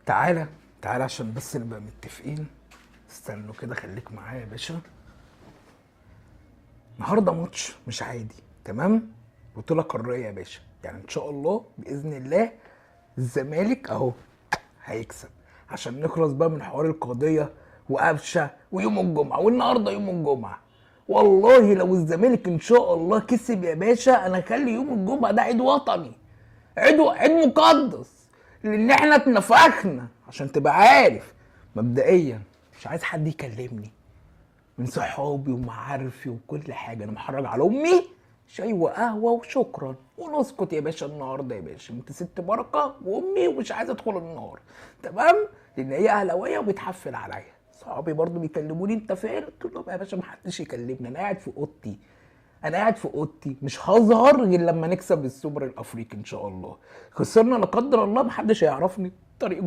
تعالى تعالى عشان بس نبقى متفقين. استنوا كده، خليك معايا يا باشا. النهارده ماتش مش عادي، تمام؟ بطولة قارية يا باشا، يعني ان شاء الله باذن الله الزمالك اهو هيكسب، عشان نخلص بقى من حوار القضية وقفشه ويوم الجمعة، والنهارده يوم الجمعة. والله لو الزمالك ان شاء الله كسب يا باشا، انا اخلي يوم الجمعة ده عيد وطني، عيد مقدس، لان احنا اتنفخنا. عشان تبقى عارف مبدئيا مش عايز حد يكلمني من صحابي ومعارفي وكل حاجه، انا محرج على امي شاي وقهوه وشكرا ونسكت يا باشا. النهارده يا باشا انت ست بركه وامي ومش عايزه ادخل النار، تمام؟ لان هي اهلاويه وبتحفل عليا. صحابي برضو بيكلموني انت فين، قلت لهم يا باشا محدش يكلمني، انا قاعد في اوضتي، انا قاعد في اوضتي مش هظهر غير لما نكسب السوبر الافريقي ان شاء الله. خسرنا لا قدر الله محدش هيعرفني طريق